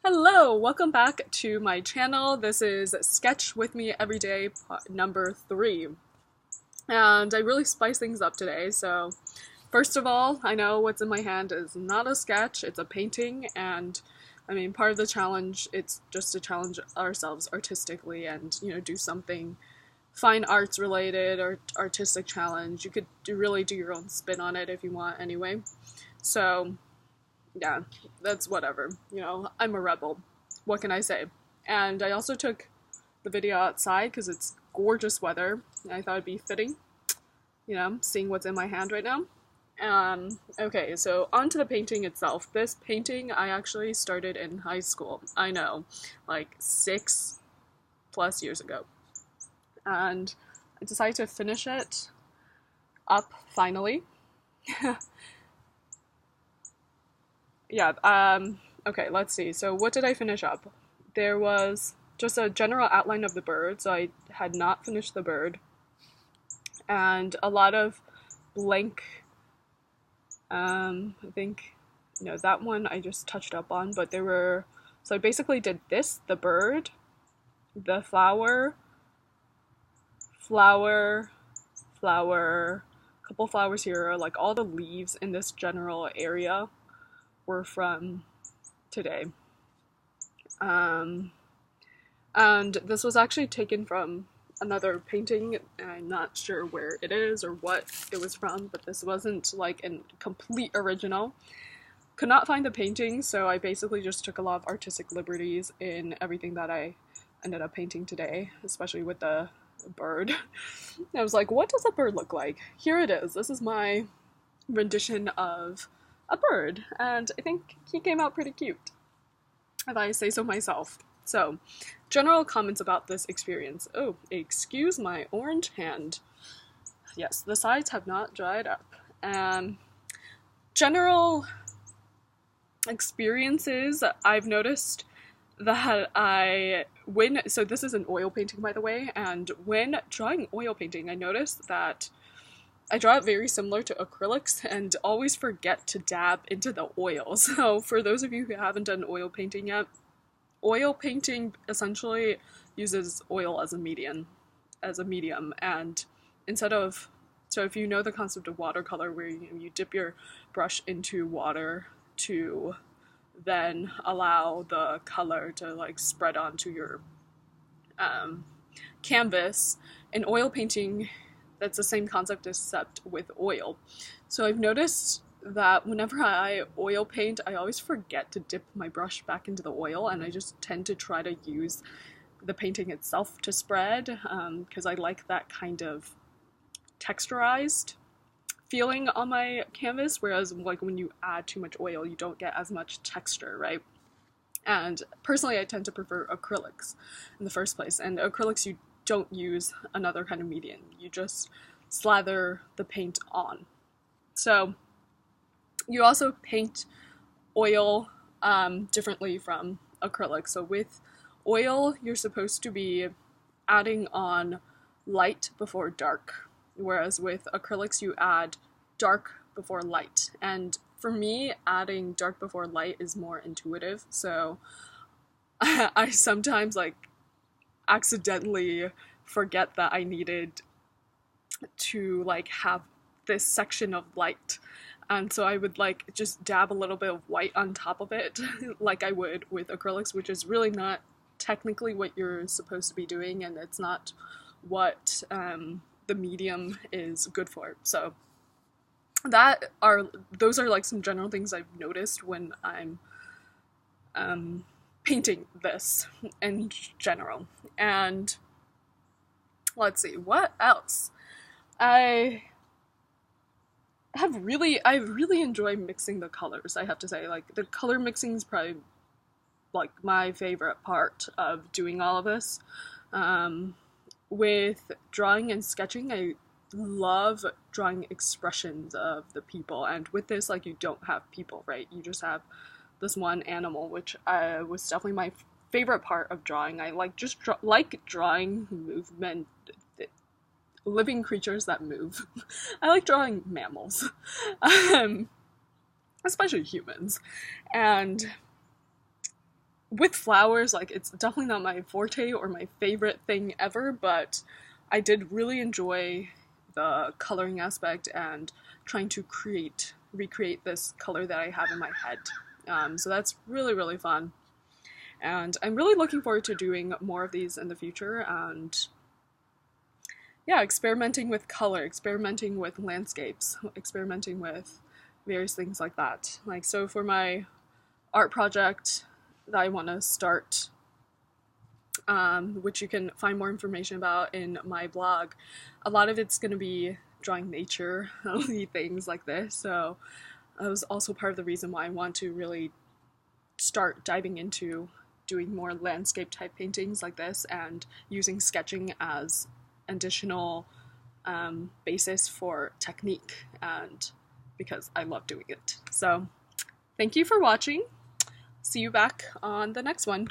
Hello, welcome back to my channel. This is Sketch With Me Everyday number 3. And I really spice things up today, so first of all, I know what's in my hand is not a sketch, it's a painting, and I mean, part of the challenge, it's just to challenge ourselves artistically and, do something fine arts related or artistic challenge. You could really do your own spin on it if you want anyway. So yeah, that's whatever. I'm a rebel. What can I say? And I also took the video outside because it's gorgeous weather. And I thought it'd be fitting, seeing what's in my hand right now. Okay, so on to the painting itself. This painting I actually started in high school. I know, like 6+ years ago. And I decided to finish it up finally. Yeah, okay, let's see. So what did I finish up? There was just a general outline of the bird, so I had not finished the bird. And a lot of blank, I think, that one I just touched up on, but so I basically did this, the bird, the flower, couple flowers here, like all the leaves in this general area were from today. And this was actually taken from another painting. I'm not sure where it is or what it was from, but this wasn't like a complete original. Could not find the painting, so I basically just took a lot of artistic liberties in everything that I ended up painting today, especially with the bird. I was like, what does a bird look like? Here it is. This is my rendition of a bird, and I think he came out pretty cute, if I say so myself. So, general comments about this experience. Oh, excuse my orange hand. Yes, the sides have not dried up. General experiences, I've noticed that so this is an oil painting, by the way, and when drawing oil painting, I noticed that I draw it very similar to acrylics and always forget to dab into the oil. So for those of you who haven't done oil painting yet, oil painting essentially uses oil as a medium, and so if you know the concept of watercolor, where you dip your brush into water to then allow the color to like spread onto your canvas, in oil painting, that's the same concept except with oil. So I've noticed that whenever I oil paint, I always forget to dip my brush back into the oil, and I just tend to try to use the painting itself to spread, because I like that kind of texturized feeling on my canvas, whereas like when you add too much oil, you don't get as much texture, right? And personally, I tend to prefer acrylics in the first place, and acrylics you don't use another kind of medium. You just slather the paint on. So you also paint oil differently from acrylic. So with oil, you're supposed to be adding on light before dark, whereas with acrylics, you add dark before light. And for me, adding dark before light is more intuitive. So I sometimes accidentally forget that I needed to have this section of light, and so I would just dab a little bit of white on top of it like I would with acrylics, which is really not technically what you're supposed to be doing, and it's not what the medium is good for. So those are some general things I've noticed when I'm painting this in general. And let's see, what else? I really enjoy mixing the colors, I have to say. The color mixing is probably my favorite part of doing all of this. With drawing and sketching, I love drawing expressions of the people, and with this, you don't have people, right? You just have this one animal, which was definitely my favorite part of drawing. I like drawing movement, living creatures that move. I like drawing mammals, especially humans, and with flowers, like, it's definitely not my forte or my favorite thing ever, but I did really enjoy the coloring aspect and trying to recreate this color that I have in my head. So that's really, really fun. And I'm really looking forward to doing more of these in the future, and yeah, experimenting with color, experimenting with landscapes, experimenting with various things like that. Like, so for my art project that I want to start, which you can find more information about in my blog, a lot of it's going to be drawing nature, things like this. So that was also part of the reason why I want to really start diving into doing more landscape type paintings like this and using sketching as additional basis for technique, and because I love doing it. So thank you for watching. See you back on the next one.